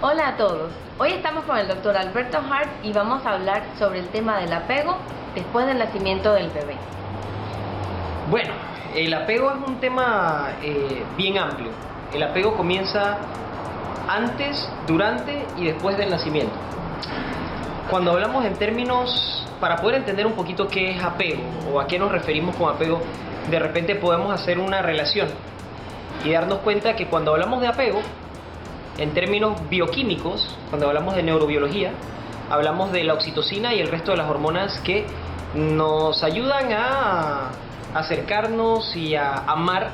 Hola a todos, hoy estamos con el doctor Alberto Hart y vamos a hablar sobre el tema del apego después del nacimiento del bebé. Bueno, el apego es un tema bien amplio. El apego comienza antes, durante y después del nacimiento. Cuando hablamos en términos, para poder entender un poquito qué es apego o a qué nos referimos con apego, de repente podemos hacer una relación y darnos cuenta que cuando hablamos de apego, en términos bioquímicos, cuando hablamos de neurobiología, hablamos de la oxitocina y el resto de las hormonas que nos ayudan a acercarnos y a amar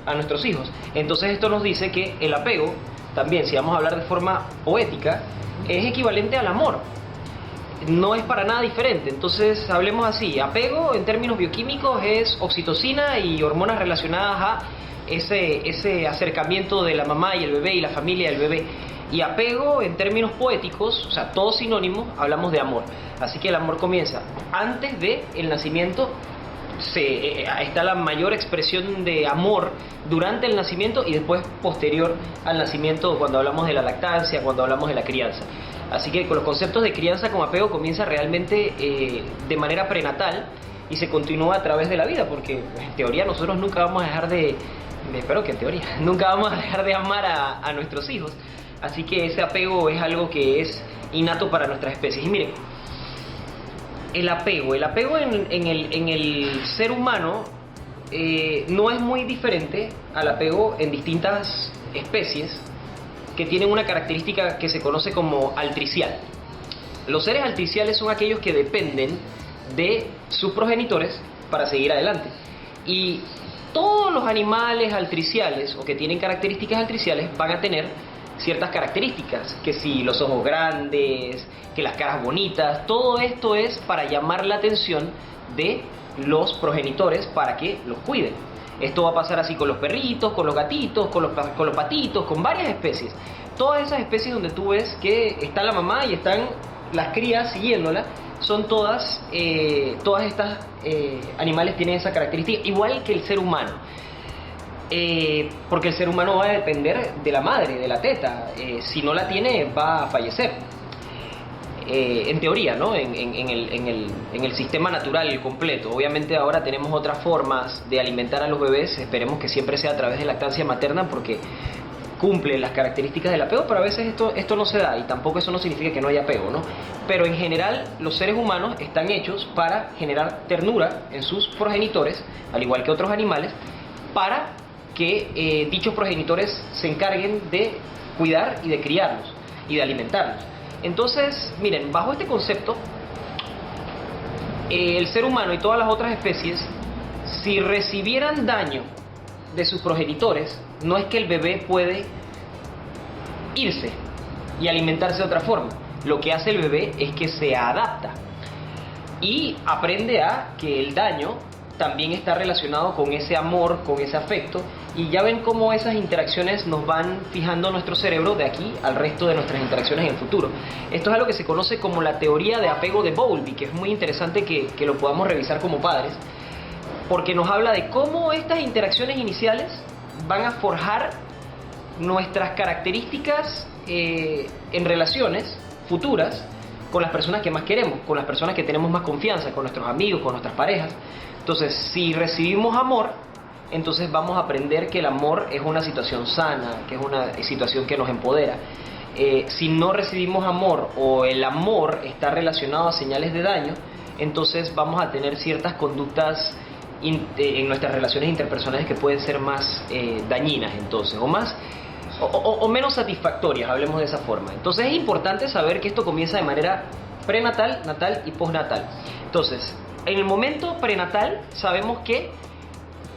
a nuestros hijos. Entonces esto nos dice que el apego, también si vamos a hablar de forma poética, es equivalente al amor. No es para nada diferente. Entonces hablemos así: apego en términos bioquímicos es oxitocina y hormonas relacionadas a ese acercamiento de la mamá y el bebé y la familia del bebé. Y apego en términos poéticos, o sea, todos sinónimos, hablamos de amor. Así que el amor comienza antes del nacimiento. Está la mayor expresión de amor durante el nacimiento y después posterior al nacimiento, cuando hablamos de la lactancia, cuando hablamos de la crianza. Así que con los conceptos de crianza con apego comienza realmente de manera prenatal y se continúa a través de la vida, porque en teoría nosotros nunca vamos a dejar espero que en teoría, nunca vamos a dejar de amar a nuestros hijos. Así que ese apego es algo que es innato para nuestras especies. Y miren, el apego en el ser humano no es muy diferente al apego en distintas especies que tienen una característica que se conoce como altricial. Los seres altriciales son aquellos que dependen de sus progenitores para seguir adelante. Y todos los animales altriciales o que tienen características altriciales van a tener ciertas características, que si los ojos grandes, que las caras bonitas, todo esto es para llamar la atención de los progenitores para que los cuiden. Esto va a pasar así con los perritos, con los gatitos, con los patitos, con varias especies. Todas esas especies donde tú ves que está la mamá y están las crías siguiéndola, son todas estas animales tienen esa característica, igual que el ser humano. Porque el ser humano va a depender de la madre, de la teta. Si no la tiene, va a fallecer. En teoría, ¿no? En el sistema natural completo. Obviamente ahora tenemos otras formas de alimentar a los bebés. Esperemos que siempre sea a través de lactancia materna, porque cumple las características del apego, pero a veces esto no se da, y tampoco eso no significa que no haya apego, ¿no? Pero en general los seres humanos están hechos para generar ternura en sus progenitores, al igual que otros animales, para que dichos progenitores se encarguen de cuidar y de criarlos y de alimentarlos. Entonces, miren, bajo este concepto, el ser humano y todas las otras especies, si recibieran daño de sus progenitores, no es que el bebé puede irse y alimentarse de otra forma. Lo que hace el bebé es que se adapta y aprende a que el daño también está relacionado con ese amor, con ese afecto, y ya ven cómo esas interacciones nos van fijando nuestro cerebro de aquí al resto de nuestras interacciones en el futuro. Esto es algo que se conoce como la teoría de apego de Bowlby, que es muy interesante que lo podamos revisar como padres, porque nos habla de cómo estas interacciones iniciales van a forjar nuestras características en relaciones futuras con las personas que más queremos, con las personas que tenemos más confianza, con nuestros amigos, con nuestras parejas. Entonces, si recibimos amor, entonces vamos a aprender que el amor es una situación sana, que es una situación que nos empodera. Si no recibimos amor o el amor está relacionado a señales de daño, entonces vamos a tener ciertas conductas en nuestras relaciones interpersonales que pueden ser más dañinas, entonces, o menos satisfactorias, hablemos de esa forma. Entonces es importante saber que esto comienza de manera prenatal, natal y postnatal. Entonces, en el momento prenatal sabemos que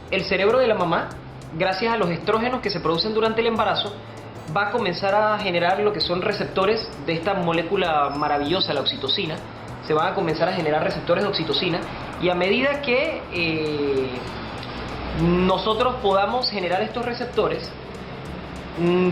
el cerebro de la mamá, gracias a los estrógenos que se producen durante el embarazo, va a comenzar a generar lo que son receptores de esta molécula maravillosa, la oxitocina. Se van a comenzar a generar receptores de oxitocina, y a medida que nosotros podamos generar estos receptores,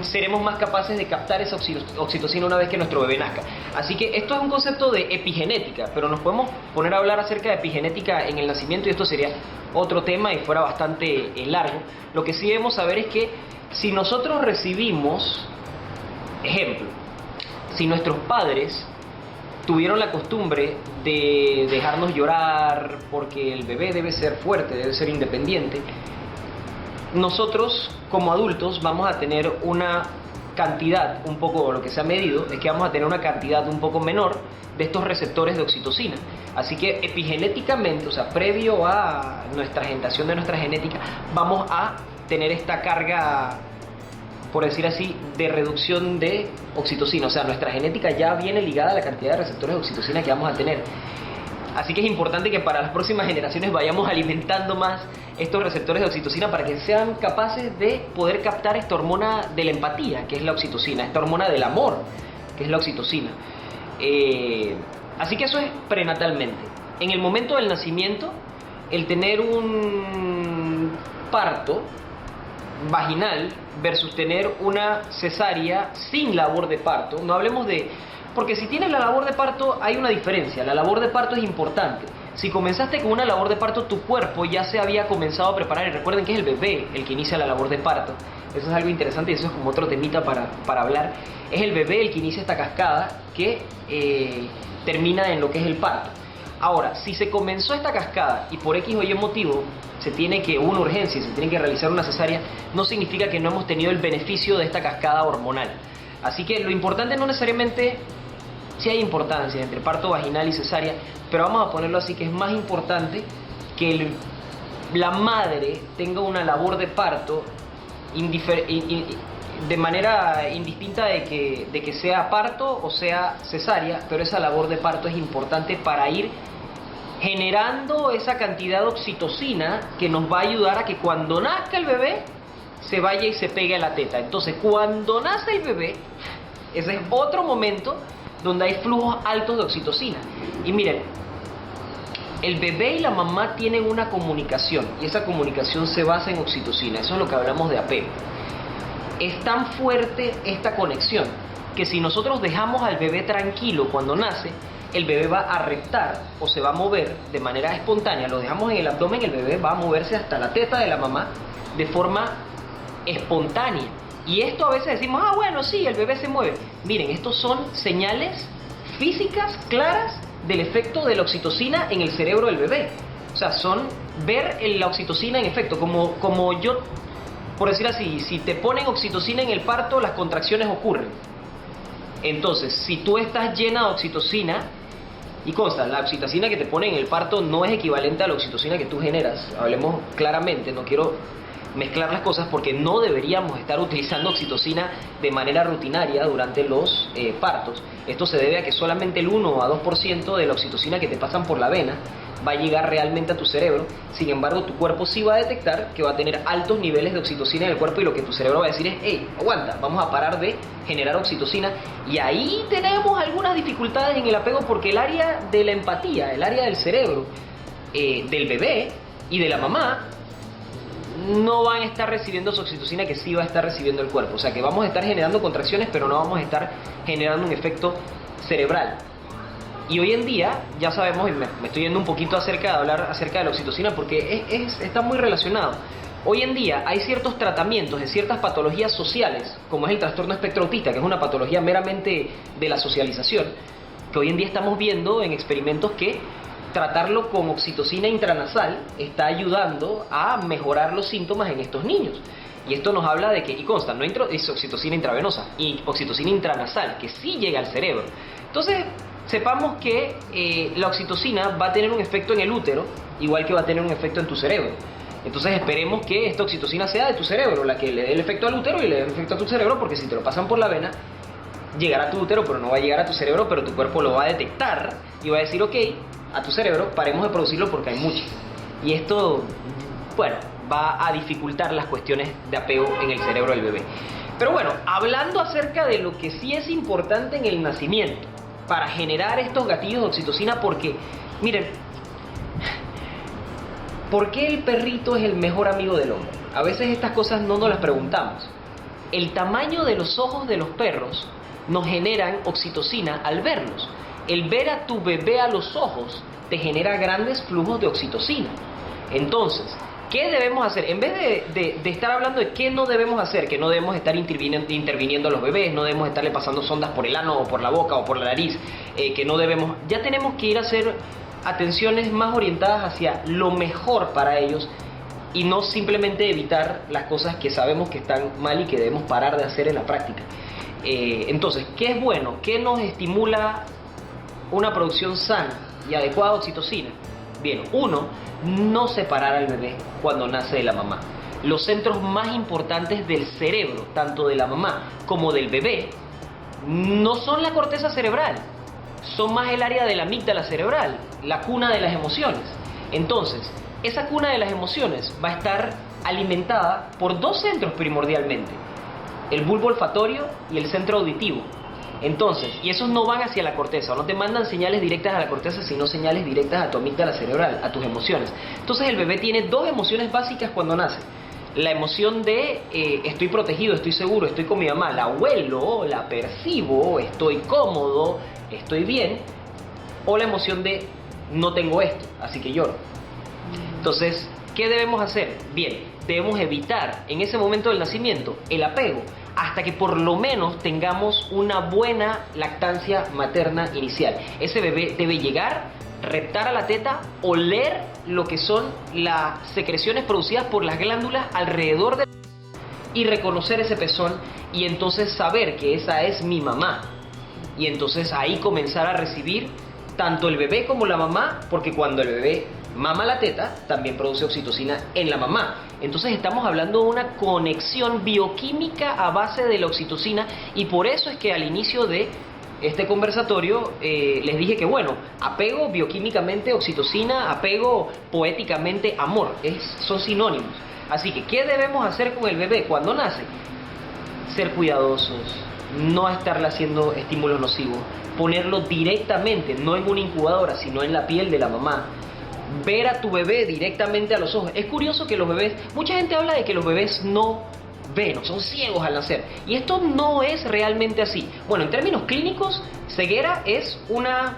seremos más capaces de captar esa oxitocina una vez que nuestro bebé nazca. Así que esto es un concepto de epigenética, pero nos podemos poner a hablar acerca de epigenética en el nacimiento y esto sería otro tema y fuera bastante largo. Lo que sí debemos saber es que si nosotros recibimos, ejemplo, si nuestros padres tuvieron la costumbre de dejarnos llorar porque el bebé debe ser fuerte, debe ser independiente, nosotros como adultos vamos a tener una cantidad, un poco lo que se ha medido, es que vamos a tener una cantidad un poco menor de estos receptores de oxitocina. Así que epigenéticamente, o sea, previo a nuestra generación de nuestra genética, vamos a tener esta carga, por decir así, de reducción de oxitocina. O sea, nuestra genética ya viene ligada a la cantidad de receptores de oxitocina que vamos a tener. Así que es importante que para las próximas generaciones vayamos alimentando más estos receptores de oxitocina para que sean capaces de poder captar esta hormona de la empatía, que es la oxitocina, esta hormona del amor, que es la oxitocina. Así que eso es prenatalmente. En el momento del nacimiento, el tener un parto vaginal versus tener una cesárea sin labor de parto, no hablemos de... Porque si tienes la labor de parto hay una diferencia, la labor de parto es importante. Si comenzaste con una labor de parto, tu cuerpo ya se había comenzado a preparar, y recuerden que es el bebé el que inicia la labor de parto. Eso es algo interesante y eso es como otro temita para hablar. Es el bebé el que inicia esta cascada que termina en lo que es el parto. Ahora, si se comenzó esta cascada y por X o Y motivo se tiene que, hubo una urgencia y se tiene que realizar una cesárea, no significa que no hemos tenido el beneficio de esta cascada hormonal. Así que lo importante no necesariamente, sí hay importancia entre parto vaginal y cesárea, pero vamos a ponerlo así, que es más importante que la madre tenga una labor de parto de manera indistinta de que sea parto o sea cesárea, pero esa labor de parto es importante para ir generando esa cantidad de oxitocina que nos va a ayudar a que cuando nazca el bebé se vaya y se pegue a la teta. Entonces, cuando nace el bebé, ese es otro momento donde hay flujos altos de oxitocina. Y miren, el bebé y la mamá tienen una comunicación y esa comunicación se basa en oxitocina. Eso es lo que hablamos de apego. Es tan fuerte esta conexión que si nosotros dejamos al bebé tranquilo cuando nace, el bebé va a reptar o se va a mover de manera espontánea. Lo dejamos en el abdomen, el bebé va a moverse hasta la teta de la mamá de forma espontánea. Y esto a veces decimos, bueno, sí, el bebé se mueve. Miren, estos son señales físicas claras del efecto de la oxitocina en el cerebro del bebé. O sea, son ver la oxitocina en efecto, como yo, por decir así, si te ponen oxitocina en el parto, las contracciones ocurren. Entonces, si tú estás llena de oxitocina, y consta, la oxitocina que te ponen en el parto no es equivalente a la oxitocina que tú generas. Hablemos claramente, no quiero mezclar las cosas porque no deberíamos estar utilizando oxitocina de manera rutinaria durante los partos. Esto se debe a que solamente el 1 a 2% de la oxitocina que te pasan por la vena va a llegar realmente a tu cerebro. Sin embargo, tu cuerpo sí va a detectar que va a tener altos niveles de oxitocina en el cuerpo y lo que tu cerebro va a decir es, hey, aguanta, vamos a parar de generar oxitocina. Y ahí tenemos algunas dificultades en el apego porque el área de la empatía, el área del cerebro del bebé y de la mamá no van a estar recibiendo su oxitocina que sí va a estar recibiendo el cuerpo. O sea que vamos a estar generando contracciones, pero no vamos a estar generando un efecto cerebral. Y hoy en día, ya sabemos, y me estoy yendo un poquito acerca de hablar acerca de la oxitocina porque está muy relacionado. Hoy en día hay ciertos tratamientos de ciertas patologías sociales, como es el trastorno espectro autista, que es una patología meramente de la socialización, que hoy en día estamos viendo en experimentos que tratarlo con oxitocina intranasal está ayudando a mejorar los síntomas en estos niños. Y esto nos habla de que, y consta, no es oxitocina intravenosa, y oxitocina intranasal, que sí llega al cerebro. Entonces, sepamos que la oxitocina va a tener un efecto en el útero, igual que va a tener un efecto en tu cerebro. Entonces esperemos que esta oxitocina sea de tu cerebro, la que le dé el efecto al útero y le dé el efecto a tu cerebro, porque si te lo pasan por la vena, llegará a tu útero, pero no va a llegar a tu cerebro, pero tu cuerpo lo va a detectar y va a decir, ok, a tu cerebro, paremos de producirlo porque hay mucho. Y esto, bueno, va a dificultar las cuestiones de apego en el cerebro del bebé. Pero bueno, hablando acerca de lo que sí es importante en el nacimiento, para generar estos gatillos de oxitocina, porque, miren, ¿por qué el perrito es el mejor amigo del hombre? A veces estas cosas no nos las preguntamos. El tamaño de los ojos de los perros nos generan oxitocina al verlos. El ver a tu bebé a los ojos te genera grandes flujos de oxitocina. Entonces, ¿Qué debemos hacer? En vez de estar hablando de qué no debemos hacer, que no debemos estar interviniendo a los bebés, no debemos estarle pasando sondas por el ano o por la boca o por la nariz, que no debemos, ya tenemos que ir a hacer atenciones más orientadas hacia lo mejor para ellos y no simplemente evitar las cosas que sabemos que están mal y que debemos parar de hacer en la práctica. Entonces, ¿qué es bueno? ¿Qué nos estimula una producción sana y adecuada de oxitocina? Bien, uno, no separar al bebé cuando nace de la mamá. Los centros más importantes del cerebro, tanto de la mamá como del bebé, no son la corteza cerebral, son más el área de la amígdala cerebral, la cuna de las emociones. Entonces, esa cuna de las emociones va a estar alimentada por dos centros primordialmente, el bulbo olfatorio y el centro auditivo. Entonces, y esos no van hacia la corteza, no te mandan señales directas a la corteza, sino señales directas a tu amígdala cerebral, a tus emociones. Entonces el bebé tiene dos emociones básicas cuando nace. La emoción de estoy protegido, estoy seguro, estoy con mi mamá, la huelo, la percibo, estoy cómodo, estoy bien. O la emoción de no tengo esto, así que lloro. Entonces, ¿qué debemos hacer? Bien, debemos evitar en ese momento del nacimiento el apego hasta que por lo menos tengamos una buena lactancia materna inicial. Ese bebé debe llegar, reptar a la teta, oler lo que son las secreciones producidas por las glándulas alrededor de y reconocer ese pezón y entonces saber que esa es mi mamá. Y entonces ahí comenzar a recibir tanto el bebé como la mamá, porque cuando el bebé mama la teta, también produce oxitocina en la mamá. Entonces estamos hablando de una conexión bioquímica a base de la oxitocina y por eso es que al inicio de este conversatorio les dije que bueno, apego bioquímicamente oxitocina, apego poéticamente amor, son sinónimos. Así que, ¿qué debemos hacer con el bebé cuando nace? Ser cuidadosos, no estarle haciendo estímulos nocivos, ponerlo directamente, no en una incubadora, sino en la piel de la mamá. Ver a tu bebé directamente a los ojos. Es curioso que los bebés, mucha gente habla de que los bebés no ven, son ciegos al nacer, y esto no es realmente así. Bueno, en términos clínicos, ceguera es una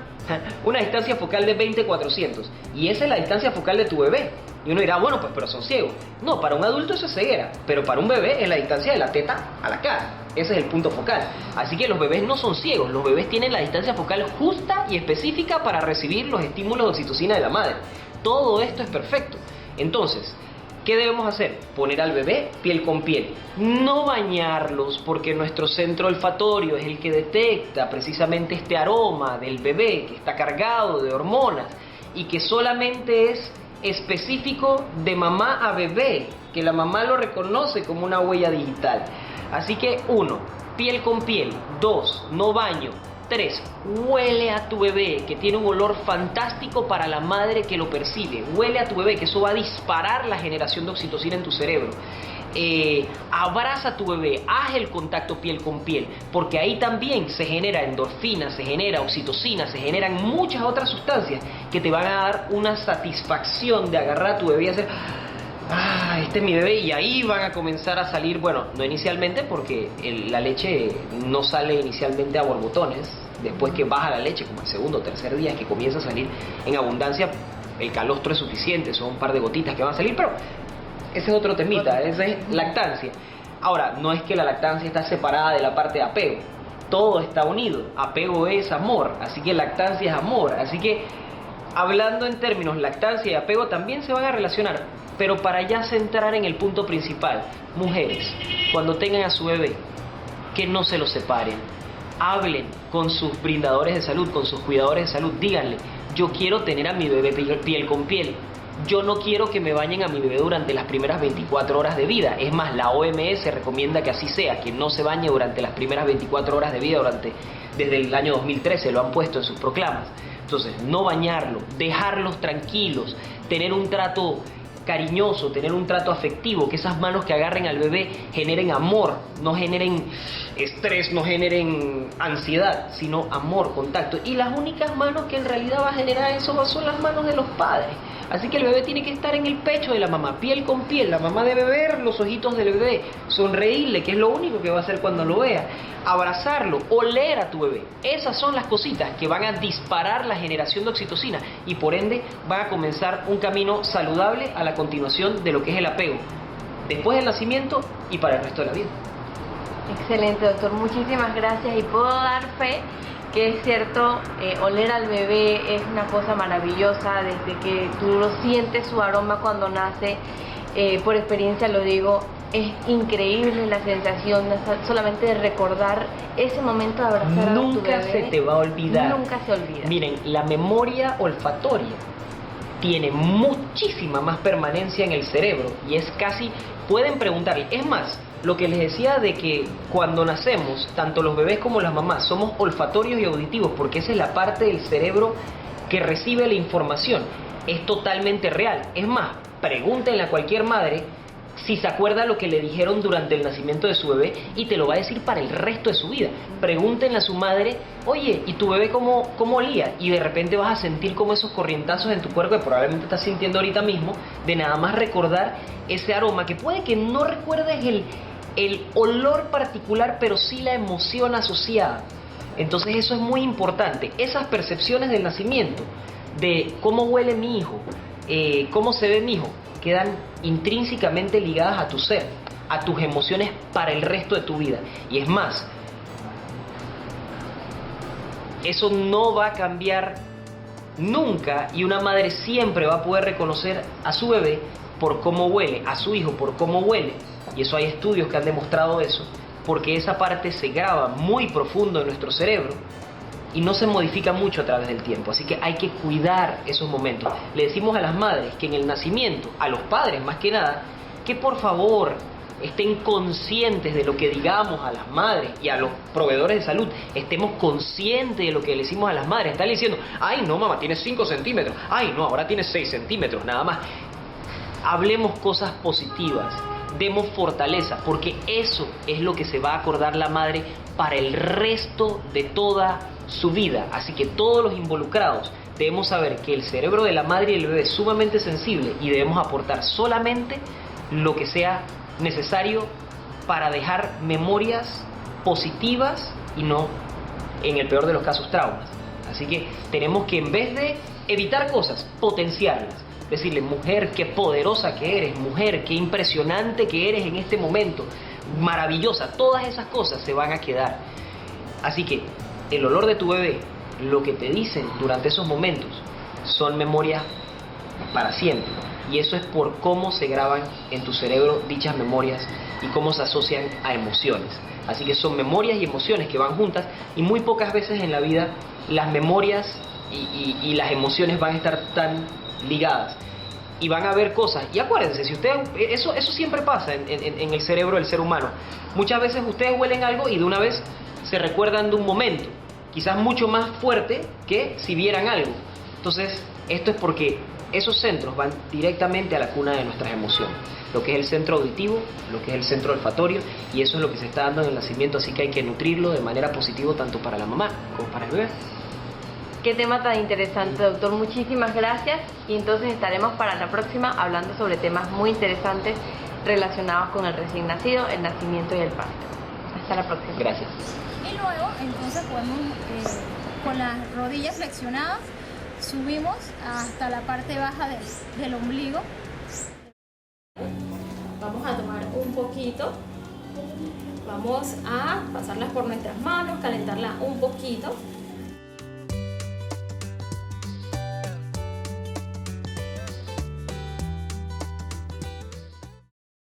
distancia focal de 20/400, y esa es la distancia focal de tu bebé. Y uno dirá, bueno, pues pero son ciegos. No, para un adulto eso es ceguera, pero para un bebé es la distancia de la teta a la cara. Ese es el punto focal. Así que los bebés no son ciegos, los bebés tienen la distancia focal justa y específica para recibir los estímulos de oxitocina de la madre. Todo esto es perfecto. Entonces, ¿qué debemos hacer? Poner al bebé piel con piel. No bañarlos, porque nuestro centro olfatorio es el que detecta precisamente este aroma del bebé que está cargado de hormonas y que solamente es específico de mamá a bebé, que la mamá lo reconoce como una huella digital. Así que 1, piel con piel. 2, no baño. 3, huele a tu bebé, que tiene un olor fantástico para la madre que lo percibe. Huele a tu bebé, que eso va a disparar la generación de oxitocina en tu cerebro. Abraza a tu bebé, haz el contacto piel con piel, porque ahí también se genera endorfina, se genera oxitocina, se generan muchas otras sustancias que te van a dar una satisfacción de agarrar a tu bebé y hacer... este es mi bebé, y ahí van a comenzar a salir, bueno, no inicialmente porque la leche no sale inicialmente a borbotones, después que baja la leche, como el segundo o tercer día es que comienza a salir en abundancia, el calostro es suficiente, son un par de gotitas que van a salir, pero ese es otro temita, esa es lactancia. Ahora, no es que la lactancia está separada de la parte de apego, todo está unido, apego es amor, así que lactancia es amor, así que hablando en términos lactancia y apego también se van a relacionar. Pero para ya centrar en el punto principal, mujeres, cuando tengan a su bebé, que no se lo separen. Hablen con sus brindadores de salud, con sus cuidadores de salud. Díganle, yo quiero tener a mi bebé piel con piel. Yo no quiero que me bañen a mi bebé durante las primeras 24 horas de vida. Es más, la OMS recomienda que así sea, que no se bañe durante las primeras 24 horas de vida desde el año 2013, lo han puesto en sus proclamas. Entonces, no bañarlo, dejarlos tranquilos, tener un trato cariñoso, tener un trato afectivo, que esas manos que agarren al bebé generen amor, no generen estrés, no generen ansiedad, sino amor, contacto. Y las únicas manos que en realidad va a generar eso son las manos de los padres, Así que el bebé tiene que estar en el pecho de la mamá, piel con piel. La mamá debe ver los ojitos del bebé, sonreírle, que es lo único que va a hacer cuando lo vea, abrazarlo, oler a tu bebé. Esas son las cositas que van a disparar la generación de oxitocina y por ende van a comenzar un camino saludable a la continuación de lo que es el apego, después del nacimiento y para el resto de la vida. Excelente, doctor, muchísimas gracias y puedo dar fe que es cierto, oler al bebé es una cosa maravillosa, desde que tú lo sientes su aroma cuando nace, por experiencia lo digo, es increíble la sensación solamente de recordar ese momento de abrazar a tu bebé. Nunca se te va a olvidar. Nunca se olvida. Miren, la memoria olfatoria tiene muchísima más permanencia en el cerebro y es casi, pueden preguntarle, es más, lo que les decía de que cuando nacemos, tanto los bebés como las mamás somos olfatorios y auditivos, porque esa es la parte del cerebro que recibe la información, es totalmente real. Es más, pregúntenle a cualquier madre si se acuerda lo que le dijeron durante el nacimiento de su bebé y te lo va a decir para el resto de su vida. Pregúntenle a su madre, oye, ¿y tu bebé cómo olía? Y de repente vas a sentir como esos corrientazos en tu cuerpo que probablemente estás sintiendo ahorita mismo, de nada más recordar ese aroma, que puede que no recuerdes el olor particular, pero sí la emoción asociada. Entonces eso es muy importante. Esas percepciones del nacimiento, de cómo huele mi hijo, cómo se ve mi hijo, quedan intrínsecamente ligadas a tu ser, a tus emociones para el resto de tu vida. Y es más, eso no va a cambiar nunca y una madre siempre va a poder reconocer a su bebé por cómo huele, a su hijo por cómo huele. Y eso hay estudios que han demostrado eso, porque esa parte se graba muy profundo en nuestro cerebro y no se modifica mucho a través del tiempo. Así que hay que cuidar esos momentos. Le decimos a las madres que en el nacimiento, a los padres más que nada, que por favor estén conscientes de lo que digamos a las madres y a los proveedores de salud. Estemos conscientes de lo que le decimos a las madres. Están diciendo, ay no mamá, tienes 5 centímetros, ay no, ahora tienes 6 centímetros, nada más. Hablemos cosas positivas, demos fortaleza, porque eso es lo que se va a acordar la madre para el resto de toda su vida. Así que todos los involucrados debemos saber que el cerebro de la madre y el bebé es sumamente sensible y debemos aportar solamente lo que sea necesario para dejar memorias positivas y no, en el peor de los casos, traumas. Así que tenemos que, en vez de evitar cosas, potenciarlas. Decirle, mujer, qué poderosa que eres, mujer, qué impresionante que eres en este momento, maravillosa. Todas esas cosas se van a quedar. Así que el olor de tu bebé, lo que te dicen durante esos momentos, son memorias para siempre. Y eso es por cómo se graban en tu cerebro dichas memorias y cómo se asocian a emociones. Así que son memorias y emociones que van juntas, y muy pocas veces en la vida las memorias y las emociones van a estar tan ligadas. Y van a haber cosas, y acuérdense, si ustedes, eso siempre pasa en el cerebro del ser humano. Muchas veces ustedes huelen algo y de una vez se recuerdan de un momento, quizás mucho más fuerte que si vieran algo. Entonces, esto es porque esos centros van directamente a la cuna de nuestras emociones, lo que es el centro auditivo, lo que es el centro olfatorio, y eso es lo que se está dando en el nacimiento, así que hay que nutrirlo de manera positiva tanto para la mamá como para el bebé. Qué tema tan interesante, doctor. Muchísimas gracias. Y entonces estaremos para la próxima hablando sobre temas muy interesantes relacionados con el recién nacido, el nacimiento y el parto. Hasta la próxima. Gracias. Y luego, entonces podemos, con las rodillas flexionadas, subimos hasta la parte baja del ombligo. Vamos a tomar un poquito. Vamos a pasarlas por nuestras manos, calentarla un poquito.